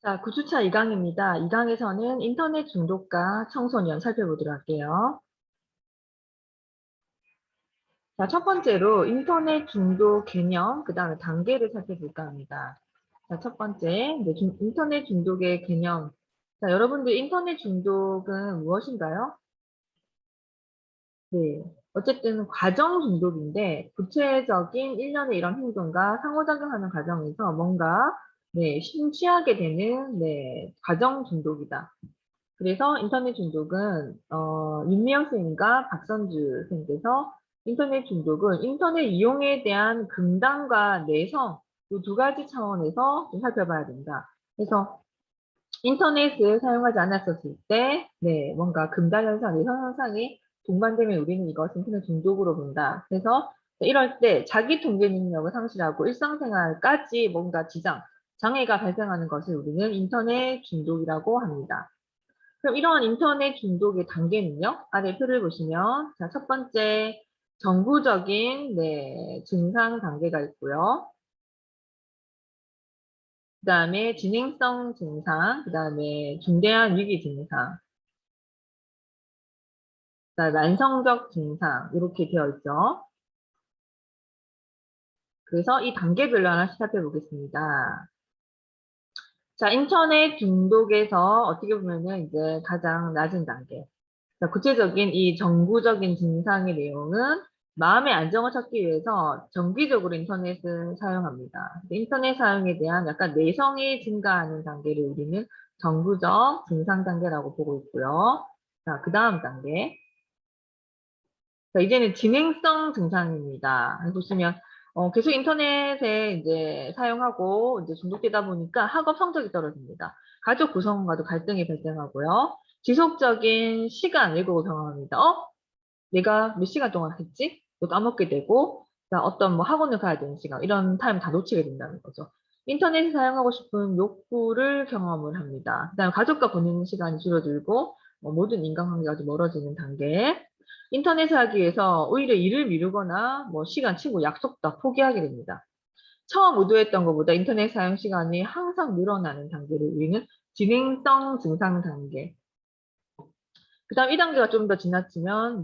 자, 9주차 2강입니다. 2강에서는 인터넷 중독과 청소년 살펴보도록 할게요. 자, 첫 번째로 인터넷 중독 개념, 그 다음에 단계를 살펴볼까 합니다. 자, 첫 번째, 인터넷 중독의 개념. 자, 여러분들 인터넷 중독은 무엇인가요? 네. 어쨌든 과정 중독인데 구체적인 일련의 이런 행동과 상호작용하는 과정에서 뭔가 심취하게 되는 과정 중독이다. 그래서 인터넷 중독은 윤미영 선생님과 박선주 선생님께서 인터넷 중독은 인터넷 이용에 대한 긍당과 내성 이 두 가지 차원에서 좀 살펴봐야 된다. 그래서 인터넷을 사용하지 않았었을 때 뭔가 긍당 현상, 내성 현상이 동반되면 우리는 이것을 인터넷 중독으로 본다. 그래서 이럴 때 자기 통제 능력을 상실하고 일상생활까지 뭔가 장애가 발생하는 것을 우리는 인터넷 중독이라고 합니다. 그럼 이러한 인터넷 중독의 단계는요? 아래 표를 보시면 자, 첫 번째 정구적인 증상 단계가 있고요. 그 다음에 진행성 증상, 그 다음에 중대한 위기 증상, 그다음에 만성적 증상 이렇게 되어 있죠. 그래서 이 단계별로 하나씩 살펴보겠습니다. 자, 인터넷 중독에서 어떻게 보면은 이제 가장 낮은 단계. 자, 구체적인 이 정구적인 증상의 내용은 마음의 안정을 찾기 위해서 정기적으로 인터넷을 사용합니다. 인터넷 사용에 대한 약간 내성이 증가하는 단계를 우리는 정구적 증상 단계라고 보고 있고요. 자, 그 다음 단계. 자, 이제는 진행성 증상입니다. 보시면 계속 인터넷에 이제 사용하고 이제 중독되다 보니까 학업 성적이 떨어집니다. 가족 구성원과도 갈등이 발생하고요. 지속적인 시간 왜곡을 경험합니다. 내가 몇 시간 동안 했지? 또 까먹게 되고, 자, 어떤 뭐 학원을 가야 되는 시간, 이런 타임 다 놓치게 된다는 거죠. 인터넷을 사용하고 싶은 욕구를 경험을 합니다. 그다음에 가족과 보내는 시간이 줄어들고, 모든 인간관계가 아주 멀어지는 단계. 인터넷을 하기 위해서 오히려 일을 미루거나 시간, 친구, 약속 다 포기하게 됩니다. 처음 의도했던 것보다 인터넷 사용 시간이 항상 늘어나는 단계를 우리는 진행성 증상 단계. 그 다음 2단계가 좀 더 지나치면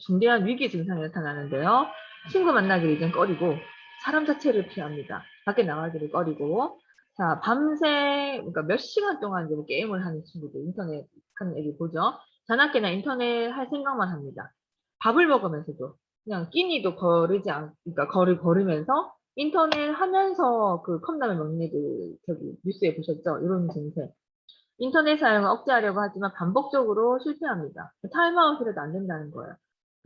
중대한 위기 증상이 나타나는데요. 친구 만나기를 이젠 꺼리고 사람 자체를 피합니다. 밖에 나가기를 꺼리고 자 밤새 그러니까 몇 시간 동안 이제 게임을 하는 친구들 인터넷 하는 애들 보죠. 자나깨나 인터넷 할 생각만 합니다. 밥을 먹으면서도 그냥 끼니도 그러니까 거를 거르면서 인터넷 하면서 그 컵라면 먹는 애들 저기 뉴스에 보셨죠? 이런 증세. 인터넷 사용을 억제하려고 하지만 반복적으로 실패합니다. 타임아웃을 해도 안 된다는 거예요.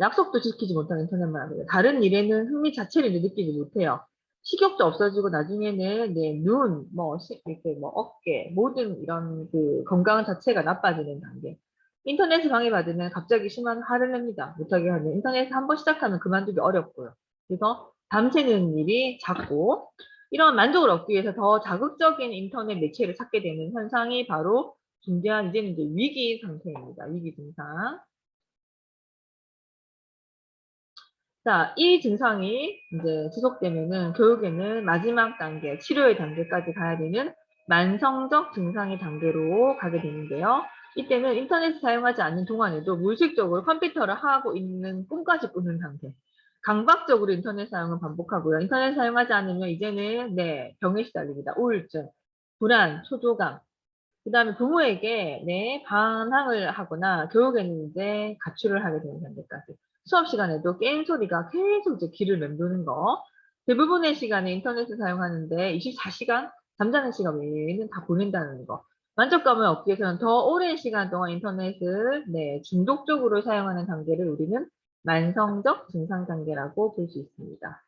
약속도 지키지 못하는 인터넷만 하고요. 다른 일에는 흥미 자체를 느끼지 못해요. 식욕도 없어지고 나중에는 눈, 이렇게 어깨, 모든 이런 그 건강 자체가 나빠지는 단계. 인터넷을 방해받으면 갑자기 심한 화를 냅니다. 못하게 하면 인터넷을 한번 시작하면 그만두기 어렵고요. 그래서 밤새는 일이 잦고 이런 만족을 얻기 위해서 더 자극적인 인터넷 매체를 찾게 되는 현상이 바로 중대한 이제는 이제 위기 상태입니다. 위기 증상. 자, 이 증상이 이제 지속되면은 결국에는 마지막 단계, 치료의 단계까지 가야 되는 만성적 증상의 단계로 가게 되는데요. 이때는 인터넷 사용하지 않는 동안에도 무의식적으로 컴퓨터를 하고 있는 꿈까지 꾸는 상태. 강박적으로 인터넷 사용을 반복하고요. 인터넷 사용하지 않으면 이제는 병에 시달립니다. 우울증, 불안, 초조감. 그다음에 부모에게 반항을 하거나 결국에는 이제 가출을 하게 되는 단계까지. 수업 시간에도 게임 소리가 계속 이제 귀를 맴도는 거. 대부분의 시간에 인터넷을 사용하는데 24시간 잠자는 시간 외에는 다 보낸다는 거. 만족감을 얻기 위해서는 더 오랜 시간 동안 인터넷을 중독적으로 사용하는 단계를 우리는 만성적 증상 단계라고 볼 수 있습니다.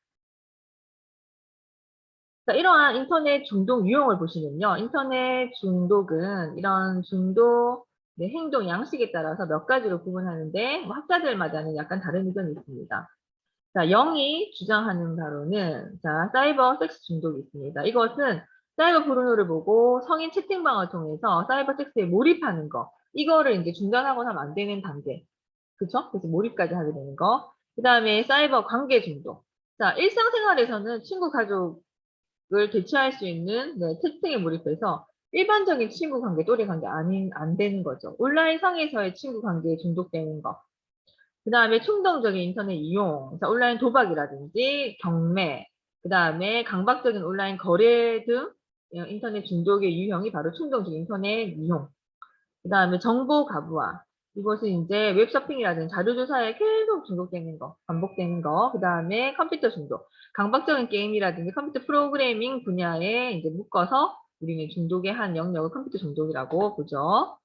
자, 이러한 인터넷 중독 유형을 보시면요. 인터넷 중독은 이런 중독 행동 양식에 따라서 몇 가지로 구분하는데 학자들마다는 약간 다른 의견이 있습니다. 자, 영이 주장하는 바로는 자, 사이버 섹스 중독이 있습니다. 이것은 사이버 포르노를 보고 성인 채팅방을 통해서 사이버 섹스에 몰입하는 거. 이거를 이제 중단하고 나면 안 되는 단계. 그쵸? 그래서 몰입까지 하게 되는 거. 그 다음에 사이버 관계 중독. 자, 일상생활에서는 친구, 가족을 대체할 수 있는 채팅에 몰입해서 일반적인 친구 관계, 또래 관계 안 되는 거죠. 온라인상에서의 친구 관계에 중독되는 거. 그 다음에 충동적인 인터넷 이용, 자, 온라인 도박이라든지 경매, 그 다음에 강박적인 온라인 거래 등 인터넷 중독의 유형이 바로 충동적인 인터넷 이용. 그 다음에 정보 가부화. 이것은 이제 웹서핑이라든지 자료조사에 계속 중독되는 거, 반복되는 거. 그 다음에 컴퓨터 중독. 강박적인 게임이라든지 컴퓨터 프로그래밍 분야에 이제 묶어서 우리는 중독의 한 영역을 컴퓨터 중독이라고 보죠.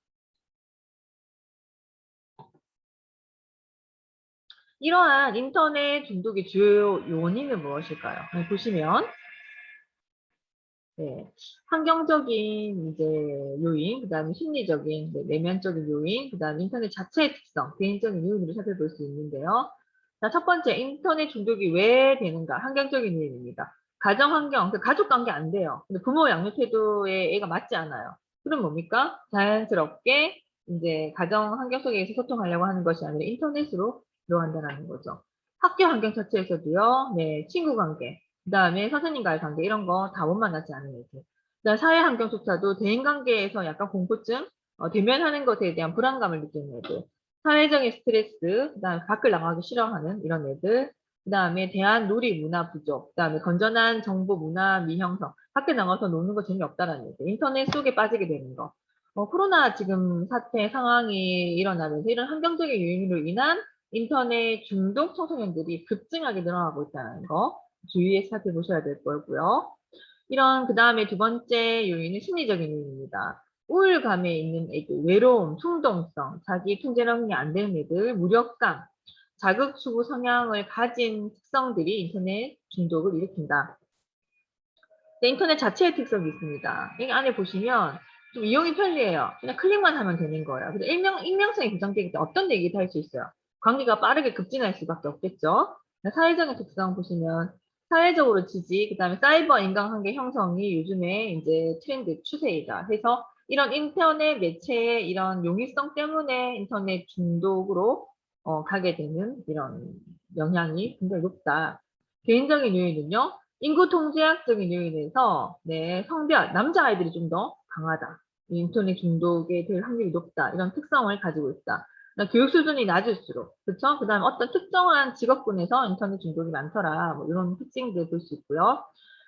이러한 인터넷 중독의 주요 요인은 무엇일까요? 보시면 네, 환경적인 이제 요인, 그다음에 심리적인 내면적인 요인, 그다음에 인터넷 자체의 특성, 개인적인 요인으로 살펴볼 수 있는데요. 자, 첫 번째 인터넷 중독이 왜 되는가? 환경적인 요인입니다. 가정 환경, 가족 관계 안 돼요. 근데 부모 양육 태도에 애가 맞지 않아요. 그럼 뭡니까? 자연스럽게 이제 가정 환경 속에서 소통하려고 하는 것이 아니라 인터넷으로 들어간다는 거죠. 학교 환경 자체에서도요, 네, 친구 관계, 그 다음에 선생님과의 관계 이런 거 다 못 만나지 않은 애들. 그다음 사회 환경조차도 대인관계에서 약간 공포증, 대면하는 것에 대한 불안감을 느끼는 애들. 사회적인 스트레스, 그다음에 밖을 나가기 싫어하는 이런 애들. 그다음에 대한 놀이 문화 부족, 그다음에 건전한 정보 문화 미형성. 밖에 나가서 노는 거 재미없다라는 애들. 인터넷 속에 빠지게 되는 거. 코로나 지금 사태 상황이 일어나면서 이런 환경적인 요인으로 인한 인터넷 중독 청소년들이 급증하게 늘어나고 있다는 거. 주의해서 살펴보셔야 될 거고요. 이런 그 다음에 두 번째 요인은 심리적인 요인입니다. 우울감에 있는 애들, 외로움, 충동성, 자기 통제력이 안 되는 애들, 무력감, 자극 추구 성향을 가진 특성들이 인터넷 중독을 일으킨다. 네, 인터넷 자체의 특성이 있습니다. 이 안에 보시면 좀 이용이 편리해요. 그냥 클릭만 하면 되는 거예요. 근데 익명성이 보장되기 때문에 어떤 얘기도 할 수 있어요. 관계가 빠르게 급진할 수밖에 없겠죠. 사회적인 특성 보시면 사회적으로 지지, 그 다음에 사이버 인간관계 형성이 요즘에 이제 트렌드 추세이다 해서 이런 인터넷 매체의 이런 용이성 때문에 인터넷 중독으로 가게 되는 이런 영향이 굉장히 높다. 개인적인 요인은요. 인구 통제학적인 요인에서 네, 성별, 남자아이들이 좀 더 강하다. 인터넷 중독에 될 확률이 높다. 이런 특성을 가지고 있다. 그러니까 교육 수준이 낮을수록, 그렇죠? 그 다음에 어떤 특정한 직업군에서 인터넷 중독이 많더라. 뭐 이런 특징들 볼 수 있고요.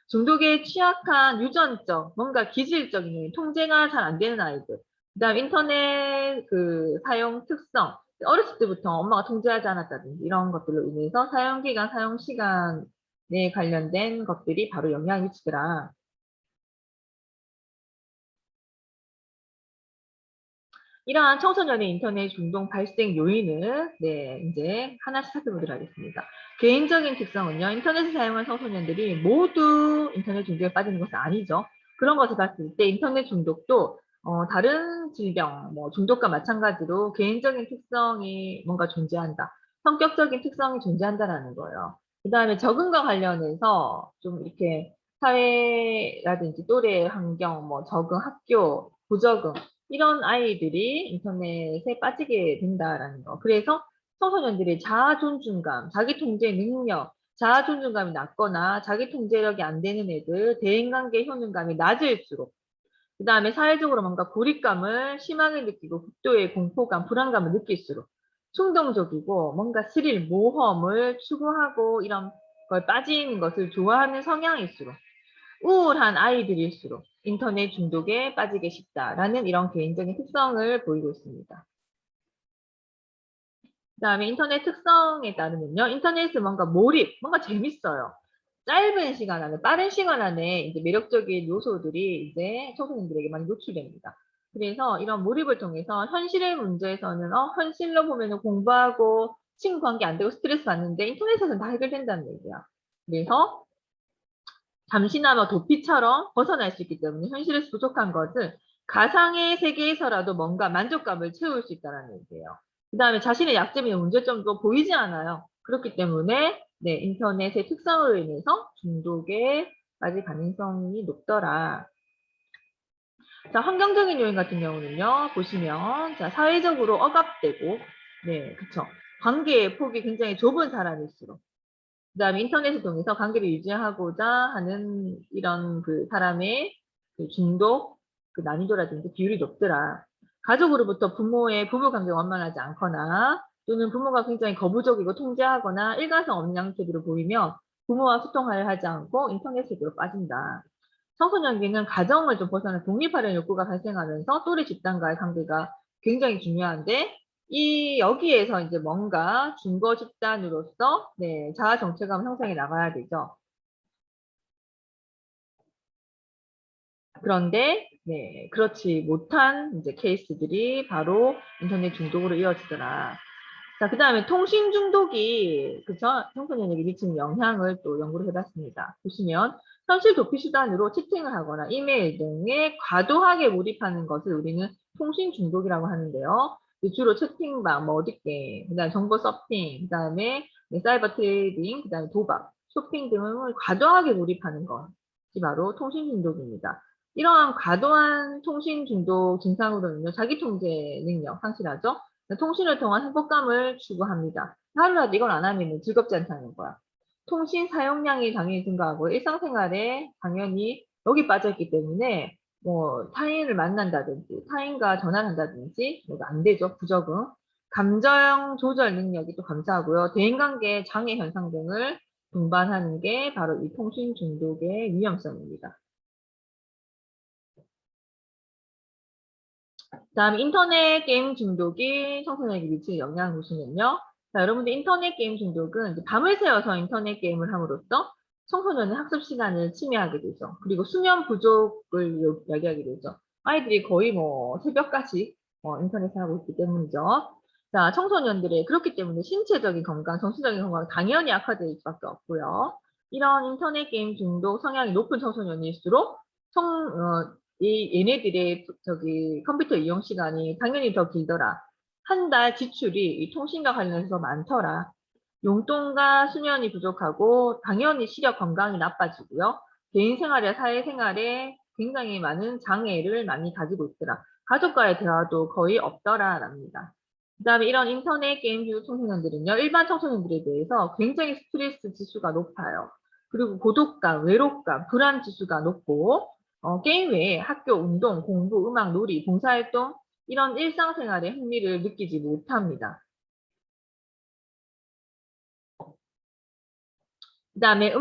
중독에 취약한 유전적, 뭔가 기질적인 요인, 통제가 잘 안 되는 아이들. 그 다음 인터넷 그 사용 특성, 어렸을 때부터 엄마가 통제하지 않았다든지 이런 것들로 인해서 사용기간, 사용시간, 에 관련된 것들이 바로 영향을 미치더라. 이러한 청소년의 인터넷 중독 발생 요인을 네, 이제 하나씩 살펴보도록 하겠습니다. 개인적인 특성은요. 인터넷을 사용한 청소년들이 모두 인터넷 중독에 빠지는 것은 아니죠. 그런 것을 봤을 때 인터넷 중독도 다른 질병, 뭐 중독과 마찬가지로 개인적인 특성이 뭔가 존재한다. 성격적인 특성이 존재한다라는 거예요. 그 다음에 적응과 관련해서 좀 이렇게 사회라든지 또래 환경, 뭐 적응, 학교, 부적응 이런 아이들이 인터넷에 빠지게 된다라는 거. 그래서 청소년들의 자아 존중감, 자기 통제 능력, 자아 존중감이 낮거나 자기 통제력이 안 되는 애들, 대인관계 효능감이 낮을수록 그 다음에 사회적으로 뭔가 고립감을 심하게 느끼고 극도의 공포감, 불안감을 느낄수록 충동적이고 뭔가 스릴, 모험을 추구하고 이런 걸 빠지는 것을 좋아하는 성향일수록 우울한 아이들일수록 인터넷 중독에 빠지게 쉽다라는 이런 개인적인 특성을 보이고 있습니다. 그 다음에 인터넷 특성에 따르면요. 인터넷은 뭔가 몰입, 뭔가 재밌어요. 짧은 시간 안에, 빠른 시간 안에 이제 매력적인 요소들이 이제 청소년들에게 많이 노출됩니다. 그래서 이런 몰입을 통해서 현실의 문제에서는 현실로 보면은 공부하고 친구 관계 안 되고 스트레스 받는데 인터넷에서는 다 해결된다는 얘기야. 그래서 잠시나마 도피처럼 벗어날 수 있기 때문에 현실에서 부족한 것을 가상의 세계에서라도 뭔가 만족감을 채울 수 있다는 얘기예요. 그 다음에 자신의 약점이나 문제점도 보이지 않아요. 그렇기 때문에 네, 인터넷의 특성으로 인해서 중독에 빠질 가능성이 높더라. 자, 환경적인 요인 같은 경우는요, 보시면, 자, 사회적으로 억압되고, 네, 그쵸. 관계의 폭이 굉장히 좁은 사람일수록, 그 다음에 인터넷을 통해서 관계를 유지하고자 하는 이런 그 사람의 그 중독, 그 난이도라든지 비율이 높더라. 가족으로부터 부모의 부부관계가 원만하지 않거나 또는 부모가 굉장히 거부적이고 통제하거나 일가성 없는 양태들을 보이며 부모와 소통을 하지 않고 인터넷 세계로 빠진다. 청소년기는 가정을 좀 벗어나 독립하려는 욕구가 발생하면서 또래 집단과의 관계가 굉장히 중요한데 여기에서 이제 뭔가 중거 집단으로서 네, 자아 정체감 형성해 나가야 되죠. 그런데 네, 그렇지 못한 이제 케이스들이 바로 인터넷 중독으로 이어지더라. 자, 그다음에 통신 중독이 그죠? 청소년에게 미치는 영향을 또 연구를 해봤습니다. 보시면 현실 도피 수단으로 채팅을 하거나 이메일 등에 과도하게 몰입하는 것을 우리는 통신 중독이라고 하는데요. 주로 채팅방, 뭐 어디 게임, 그다음에 정보 서핑, 그다음에 사이버 트레이딩, 그다음에 도박, 쇼핑 등을 과도하게 몰입하는 것이 바로 통신 중독입니다. 이러한 과도한 통신 중독 증상으로는요, 자기 통제 능력 상실하죠. 통신을 통한 행복감을 추구합니다. 하루라도 이걸 안 하면 즐겁지 않다는 거야. 통신 사용량이 당연히 증가하고 일상생활에 당연히 여기 빠져있기 때문에 뭐 타인을 만난다든지 타인과 전화를 한다든지 뭐가 안 되죠. 부적응. 감정 조절 능력이 또 감사하고요. 대인관계 장애 현상 등을 동반하는 게 바로 이 통신 중독의 위험성입니다. 다음 인터넷 게임 중독이 청소년에게 미치는 영향을 보시면요. 자, 여러분들 인터넷 게임 중독은 이제 밤을 새워서 인터넷 게임을 함으로써 청소년의 학습 시간을 침해하게 되죠. 그리고 수면 부족을 야기하게 되죠. 아이들이 거의 뭐 새벽까지 인터넷을 하고 있기 때문이죠. 자, 청소년들의 그렇기 때문에 신체적인 건강, 정신적인 건강 당연히 악화될 수밖에 없고요. 이런 인터넷 게임 중독 성향이 높은 청소년일수록 얘네들의 컴퓨터 이용 시간이 당연히 더 길더라. 한 달 지출이 이 통신과 관련해서 많더라. 용돈과 수면이 부족하고 당연히 시력 건강이 나빠지고요. 개인 생활이나 사회 생활에 굉장히 많은 장애를 많이 가지고 있더라. 가족과의 대화도 거의 없더라랍니다. 그다음에 이런 인터넷 게임 중독 청소년들은요, 일반 청소년들에 대해서 굉장히 스트레스 지수가 높아요. 그리고 고독감, 외롭감, 불안 지수가 높고 게임 외에 학교, 운동, 공부, 음악, 놀이, 봉사활동 이런 일상생활에 흥미를 느끼지 못합니다. 그다음에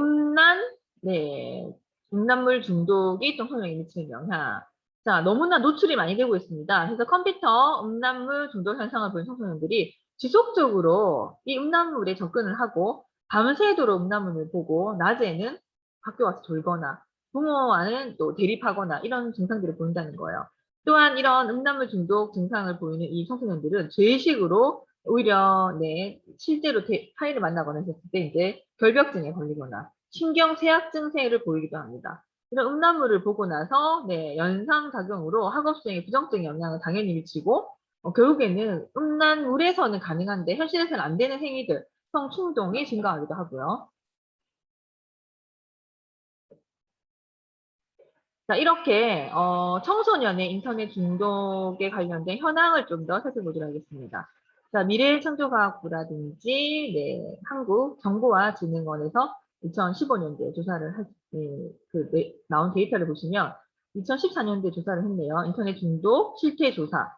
네, 음란물 중독이 청소년에게 미치는 영향. 자, 너무나 노출이 많이 되고 있습니다. 그래서 컴퓨터 음란물 중독 현상을 보인 청소년들이 지속적으로 이 음란물에 접근을 하고 밤새도록 음란물을 보고 낮에는 학교 와서 졸거나 부모와는 또 대립하거나 이런 증상들을 보인다는 거예요. 또한 이런 음란물 중독 증상을 보이는 이 청소년들은 죄의식으로 오히려 네, 실제로 타인을 만나거나 했을 때 이제 결벽증에 걸리거나 신경쇠약 증세를 보이기도 합니다. 이런 음란물을 보고 나서 네, 연상작용으로 학업 수행에 부정적인 영향을 당연히 미치고 결국에는 음란물에서는 가능한데 현실에서는 안 되는 행위들, 성충동이 증가하기도 하고요. 자, 이렇게 청소년의 인터넷 중독에 관련된 현황을 좀 더 살펴보도록 하겠습니다. 자, 미래창조과학부라든지 네, 한국정보화진흥원에서 2015년도에 조사를 나온 데이터를 보시면 2014년도에 조사를 했네요. 인터넷 중독 실태 조사.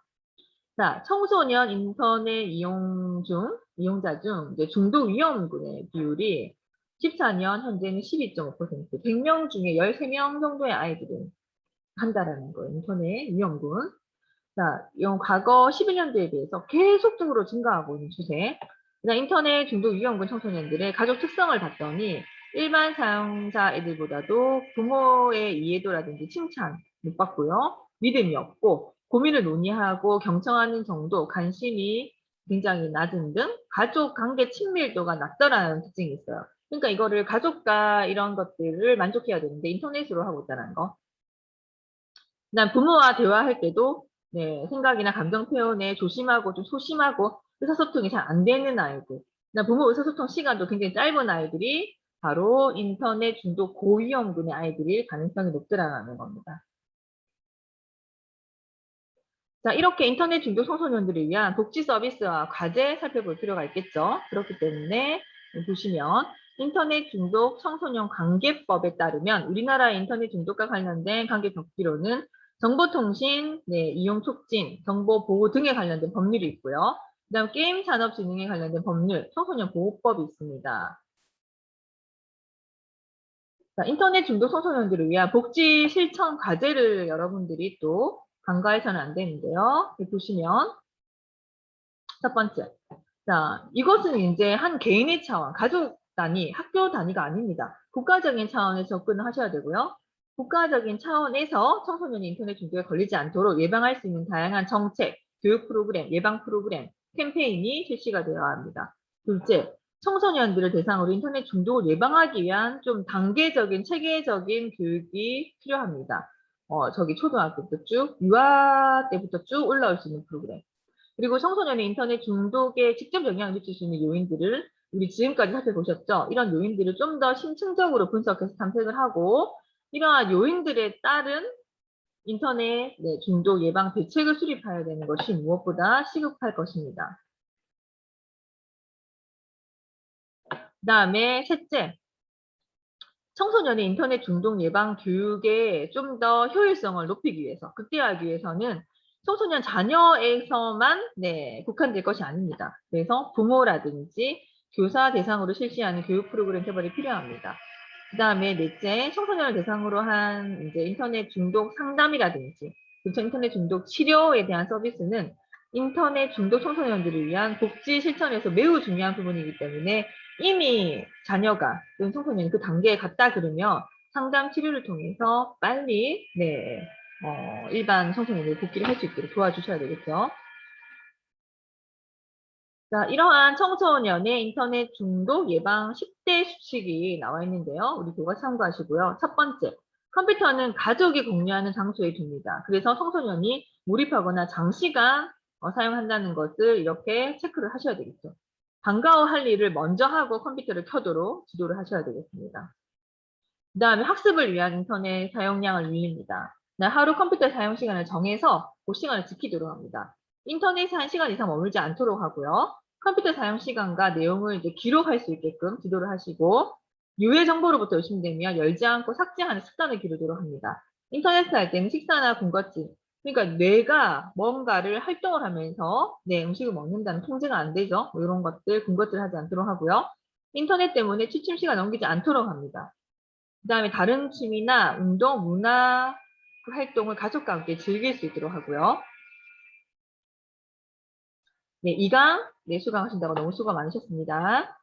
자, 청소년 인터넷 이용자 중 이제 중독 위험군의 비율이 14년 현재는 12.5%, 100명 중에 13명 정도의 아이들은 한다라는 거예요. 인터넷 위험군. 자, 이건 과거 11년도에 비해서 계속적으로 증가하고 있는 추세. 그다음 인터넷 중독 위험군 청소년들의 가족 특성을 봤더니 일반 사용자 애들보다도 부모의 이해도라든지 칭찬 못 받고요. 믿음이 없고 고민을 논의하고 경청하는 정도, 관심이 굉장히 낮은 등 가족 관계 친밀도가 낮더라는 특징이 있어요. 그러니까 이거를 가족과 이런 것들을 만족해야 되는데 인터넷으로 하고 있다는 거. 그다음 부모와 대화할 때도 네, 생각이나 감정 표현에 조심하고 좀 소심하고 의사소통이 잘 안 되는 아이들. 그다음 부모 의사소통 시간도 굉장히 짧은 아이들이 바로 인터넷 중독 고위험군의 아이들일 가능성이 높더라는 겁니다. 자, 이렇게 인터넷 중독 청소년들을 위한 복지 서비스와 과제 살펴볼 필요가 있겠죠. 그렇기 때문에 보시면 인터넷 중독 청소년 관계법에 따르면 우리나라 인터넷 중독과 관련된 관계 법규로는 정보통신, 네, 이용 촉진, 정보 보호 등에 관련된 법률이 있고요. 그다음 게임 산업 진흥에 관련된 법률, 청소년 보호법이 있습니다. 자, 인터넷 중독 청소년들을 위한 복지 실천 과제를 여러분들이 또 간과해서는 안 되는데요. 여기 보시면 첫 번째. 자, 이것은 이제 한 개인의 차원, 가족 단위, 학교 단위가 아닙니다. 국가적인 차원에서 접근을 하셔야 되고요. 국가적인 차원에서 청소년이 인터넷 중독에 걸리지 않도록 예방할 수 있는 다양한 정책, 교육 프로그램, 예방 프로그램, 캠페인이 실시가 되어야 합니다. 둘째, 청소년들을 대상으로 인터넷 중독을 예방하기 위한 좀 단계적인, 체계적인 교육이 필요합니다. 저기 초등학교부터 쭉, 유아 때부터 쭉 올라올 수 있는 프로그램. 그리고 청소년의 인터넷 중독에 직접 영향을 미칠 수 있는 요인들을 우리 지금까지 살펴보셨죠? 이런 요인들을 좀 더 심층적으로 분석해서 탐색을 하고 이러한 요인들에 따른 인터넷 중독 예방 대책을 수립해야 되는 것이 무엇보다 시급할 것입니다. 그 다음에 셋째, 청소년의 인터넷 중독 예방 교육의 좀 더 효율성을 높이기 위해서, 극대화하기 위해서는 청소년 자녀에서만 국한될 것이 아닙니다. 그래서 부모라든지 교사 대상으로 실시하는 교육 프로그램 개발이 필요합니다. 그 다음에 넷째, 청소년을 대상으로 한 이제 인터넷 중독 상담이라든지 그렇죠, 인터넷 중독 치료에 대한 서비스는 인터넷 중독 청소년들을 위한 복지 실천에서 매우 중요한 부분이기 때문에 이미 자녀가 또는 청소년이 그 단계에 갔다 그러면 상담 치료를 통해서 빨리 일반 청소년을 복귀를 할 수 있도록 도와주셔야 되겠죠. 자, 이러한 청소년의 인터넷 중독 예방 10대 수칙이 나와 있는데요. 우리 그거 참고하시고요. 첫 번째, 컴퓨터는 가족이 공유하는 장소에 둡니다. 그래서 청소년이 몰입하거나 장시간 사용한다는 것을 이렇게 체크를 하셔야 되겠죠. 방과후 할 일을 먼저 하고 컴퓨터를 켜도록 지도를 하셔야 되겠습니다. 그 다음에 학습을 위한 인터넷 사용량을 늘립니다. 하루 컴퓨터 사용 시간을 정해서 그 시간을 지키도록 합니다. 인터넷에 1시간 이상 머물지 않도록 하고요. 컴퓨터 사용 시간과 내용을 이제 기록할 수 있게끔 지도를 하시고 유해 정보로부터 의심되면 열지 않고 삭제하는 습관을 기르도록 합니다. 인터넷을 할 때는 식사나 군것질, 그러니까 뇌가 뭔가를 활동을 하면서 음식을 먹는다는 통제가 안 되죠. 뭐 이런 것들 군것질 하지 않도록 하고요. 인터넷 때문에 취침 시간 넘기지 않도록 합니다. 그 다음에 다른 취미나 운동, 문화 활동을 가족과 함께 즐길 수 있도록 하고요. 네, 2강 수강하신다고 너무 수고 많으셨습니다.